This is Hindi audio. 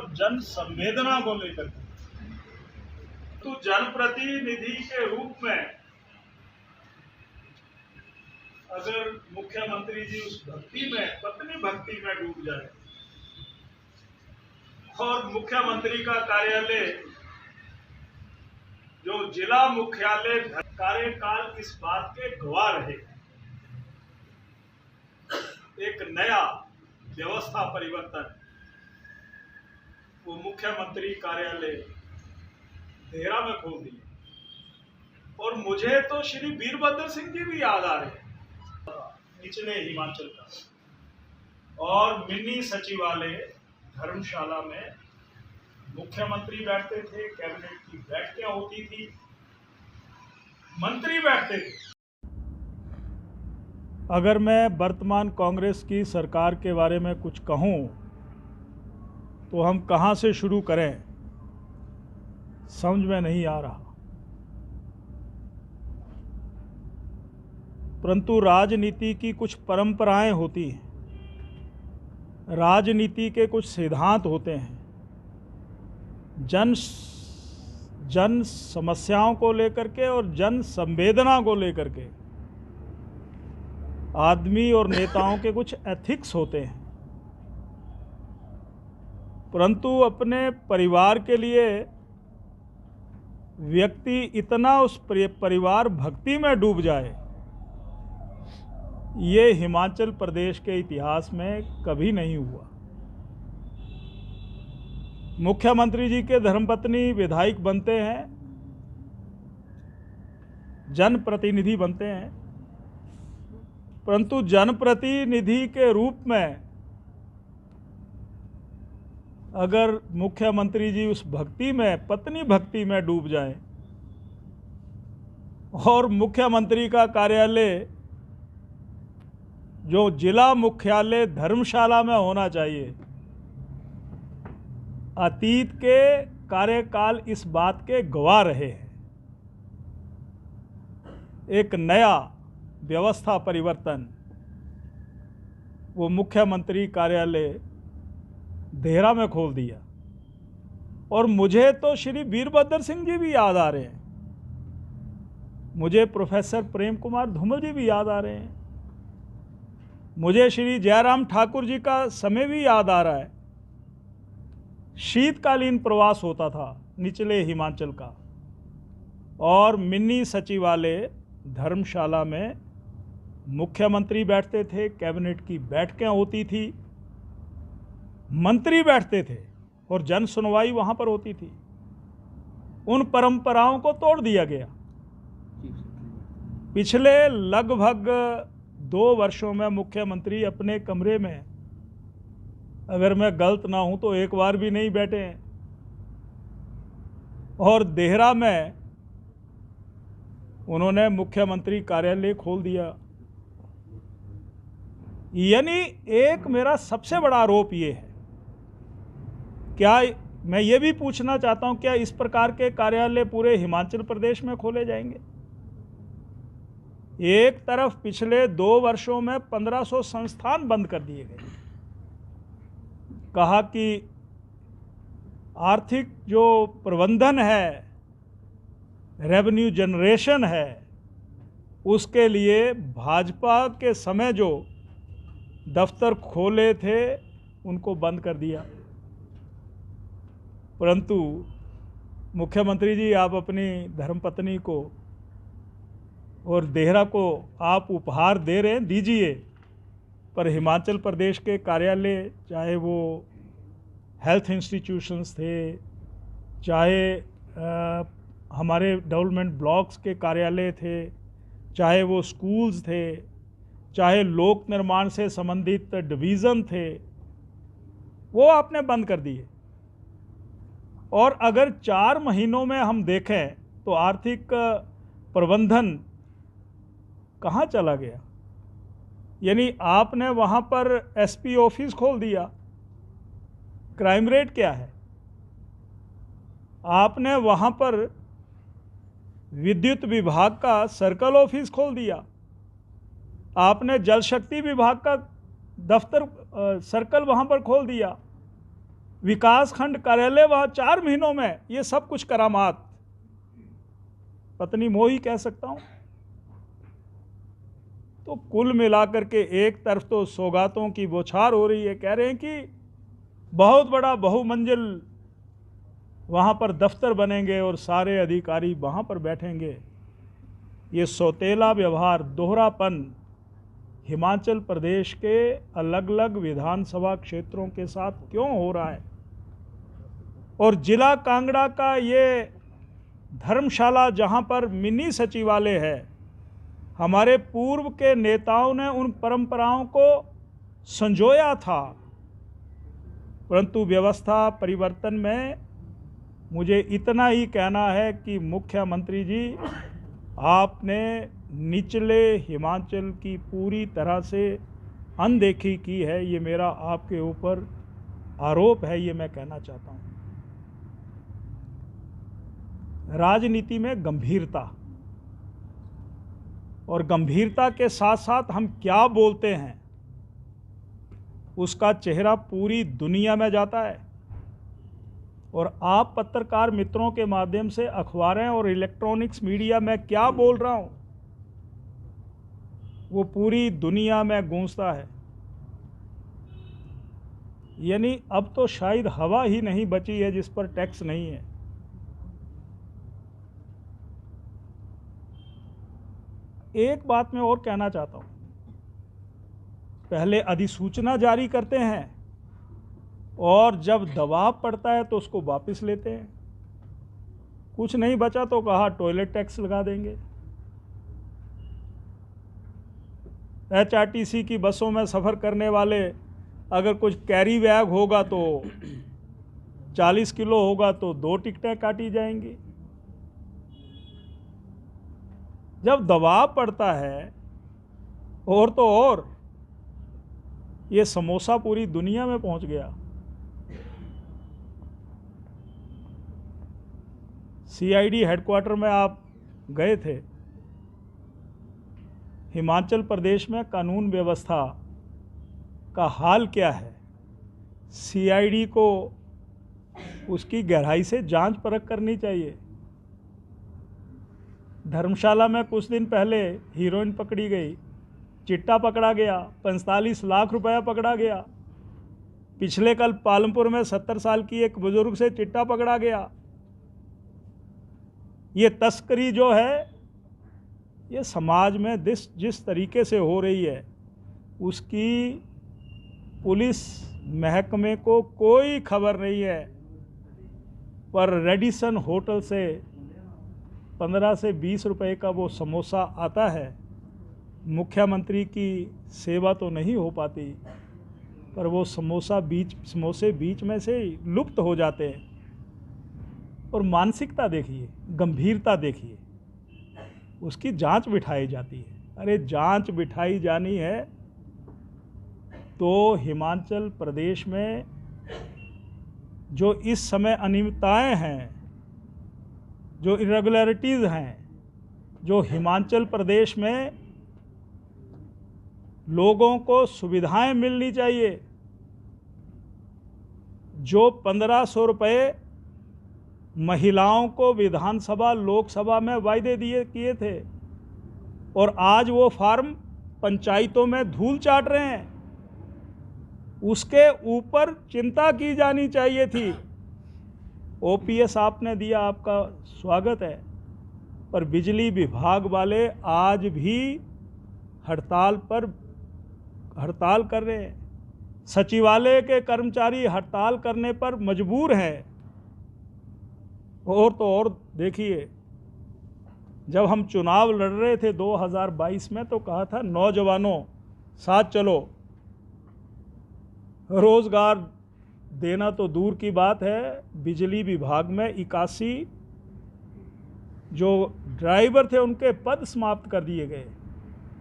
और जन संवेदना को लेकर के, तो जनप्रतिनिधि के रूप में अगर मुख्यमंत्री जी उस भक्ति में, पत्नी भक्ति में डूब जाए और मुख्यमंत्री का कार्यालय जो जिला मुख्यालय कार्यकाल इस बात के गवाह रहे, एक नया व्यवस्था परिवर्तन, वो मुख्यमंत्री कार्यालय देहरा में खोल दिया। और मुझे तो श्री वीरभद्र सिंह जी भी याद आ रहे हैं, निचले हिमाचल का। और मिनी सचिवालय धर्मशाला में मुख्यमंत्री बैठते थे, कैबिनेट की बैठकें होती थी, मंत्री बैठते थे। अगर मैं वर्तमान कांग्रेस की सरकार के बारे में कुछ कहूं तो हम कहां से शुरू करें, समझ में नहीं आ रहा। परंतु राजनीति की कुछ परंपराएं होती हैं, राजनीति के कुछ सिद्धांत होते हैं। जन समस्याओं को लेकर के और जन संवेदना को लेकर के आदमी और नेताओं के कुछ एथिक्स होते हैं। परंतु अपने परिवार के लिए व्यक्ति इतना उस परिवार भक्ति में डूब जाए, ये हिमाचल प्रदेश के इतिहास में कभी नहीं हुआ। मुख्यमंत्री जी के धर्मपत्नी विधायक बनते हैं, जनप्रतिनिधि बनते हैं, परंतु जनप्रतिनिधि के रूप में अगर मुख्यमंत्री जी उस भक्ति में, पत्नी भक्ति में डूब जाएं और मुख्यमंत्री का कार्यालय जो जिला मुख्यालय धर्मशाला में होना चाहिए, अतीत के कार्यकाल इस बात के गवाह रहे हैं। एक नया व्यवस्था परिवर्तन, वो मुख्यमंत्री कार्यालय देहरा में खोल दिया। और मुझे तो श्री वीरभद्र सिंह जी भी याद आ रहे हैं, मुझे प्रोफेसर प्रेम कुमार धूमल जी भी याद आ रहे हैं, मुझे श्री जयराम ठाकुर जी का समय भी याद आ रहा है। शीतकालीन प्रवास होता था निचले हिमाचल का, और मिनी सचिवालय धर्मशाला में मुख्यमंत्री बैठते थे, कैबिनेट की बैठकें होती थी, मंत्री बैठते थे और जन सुनवाई वहां पर होती थी। उन परंपराओं को तोड़ दिया गया। पिछले लगभग 2 वर्षों में मुख्यमंत्री अपने कमरे में, अगर मैं गलत ना हूं तो एक बार भी नहीं बैठे हैं। और देहरा में उन्होंने मुख्यमंत्री कार्यालय खोल दिया। यानी एक मेरा सबसे बड़ा आरोप ये है, क्या मैं ये भी पूछना चाहता हूं, क्या इस प्रकार के कार्यालय पूरे हिमाचल प्रदेश में खोले जाएंगे? एक तरफ पिछले 2 वर्षों में 1500 संस्थान बंद कर दिए गए, कहा कि आर्थिक जो प्रबंधन है, रेवेन्यू जनरेशन है, उसके लिए भाजपा के समय जो दफ्तर खोले थे उनको बंद कर दिया। परंतु मुख्यमंत्री जी, आप अपनी धर्मपत्नी को और देहरा को आप उपहार दे रहे हैं, दीजिए, पर हिमाचल प्रदेश के कार्यालय, चाहे वो हेल्थ इंस्टीट्यूशंस थे, चाहे हमारे डेवलपमेंट ब्लॉक्स के कार्यालय थे, चाहे वो स्कूल्स थे, चाहे लोक निर्माण से संबंधित डिवीज़न थे, वो आपने बंद कर दिए। और अगर 4 महीनों में हम देखें तो आर्थिक प्रबंधन कहाँ चला गया? यानी आपने वहाँ पर एसपी ऑफिस खोल दिया, क्राइम रेट क्या है? आपने वहाँ पर विद्युत विभाग का सर्कल ऑफिस खोल दिया, आपने जल शक्ति विभाग का दफ्तर सर्कल वहाँ पर खोल दिया। विकास खंड कार्यालय वहाँ 4 महीनों में, ये सब कुछ करामात। पत्नी मोही कह सकता हूँ। तो कुल मिलाकर के एक तरफ तो सौगातों की बौछार हो रही है, कह रहे हैं कि बहुत बड़ा बहुमंजिल वहाँ पर दफ्तर बनेंगे और सारे अधिकारी वहाँ पर बैठेंगे। ये सौतेला व्यवहार, दोहरापन हिमाचल प्रदेश के अलग अलग विधानसभा क्षेत्रों के साथ क्यों हो रहा है? और जिला कांगड़ा का ये धर्मशाला जहाँ पर मिनी सचिवालय है, हमारे पूर्व के नेताओं ने उन परंपराओं को संजोया था, परंतु व्यवस्था परिवर्तन में मुझे इतना ही कहना है कि मुख्यमंत्री जी, आपने निचले हिमाचल की पूरी तरह से अनदेखी की है। ये मेरा आपके ऊपर आरोप है, ये मैं कहना चाहता हूँ। राजनीति में गंभीरता, और गंभीरता के साथ साथ हम क्या बोलते हैं उसका चेहरा पूरी दुनिया में जाता है। और आप पत्रकार मित्रों के माध्यम से, अखबारें और इलेक्ट्रॉनिक्स मीडिया में क्या बोल रहा हूं वो पूरी दुनिया में गूंजता है। यानी अब तो शायद हवा ही नहीं बची है जिस पर टैक्स नहीं है। एक बात मैं और कहना चाहता हूं, पहले अधिसूचना जारी करते हैं और जब दबाव पड़ता है तो उसको वापस लेते हैं। कुछ नहीं बचा तो कहा टॉयलेट टैक्स लगा देंगे। HRTC की बसों में सफ़र करने वाले अगर कुछ कैरी बैग होगा तो 40 किलो होगा तो 2 टिकटें काटी जाएंगी। जब दबाव पड़ता है और तो और ये समोसा पूरी दुनिया में पहुंच गया। CID हेडक्वार्टर में आप गए थे। हिमाचल प्रदेश में कानून व्यवस्था का हाल क्या है? CID को उसकी गहराई से जांच परख करनी चाहिए। धर्मशाला में कुछ दिन पहले हीरोइन पकड़ी गई, चिट्टा पकड़ा गया, 45 लाख रुपया पकड़ा गया। पिछले कल पालमपुर में 70 साल की एक बुजुर्ग से चिट्टा पकड़ा गया। ये तस्करी जो है ये समाज में जिस तरीके से हो रही है उसकी पुलिस महकमे को कोई खबर नहीं है। पर रेडिसन होटल से 15 से 20 रुपए का वो समोसा आता है। मुख्यमंत्री की सेवा तो नहीं हो पाती, पर वो समोसे बीच में से लुप्त हो जाते हैं। और मानसिकता देखिए, गंभीरता देखिए, उसकी जांच बिठाई जाती है। अरे जांच बिठाई जानी है तो हिमाचल प्रदेश में जो इस समय अनियमितताएं हैं, जो इरेगुलरिटीज़ हैं, जो हिमाचल प्रदेश में लोगों को सुविधाएं मिलनी चाहिए, जो 1500 रुपये महिलाओं को विधानसभा लोकसभा में वायदे किए थे और आज वो फार्म पंचायतों में धूल चाट रहे हैं, उसके ऊपर चिंता की जानी चाहिए थी। OPS आपने दिया, आपका स्वागत है, पर बिजली विभाग वाले आज भी हड़ताल कर रहे हैं। सचिवालय के कर्मचारी हड़ताल करने पर मजबूर हैं। और तो और देखिए, जब हम चुनाव लड़ रहे थे 2022 में तो कहा था नौजवानों साथ चलो। रोजगार देना तो दूर की बात है, बिजली विभाग में 81 जो ड्राइवर थे उनके पद समाप्त कर दिए गए।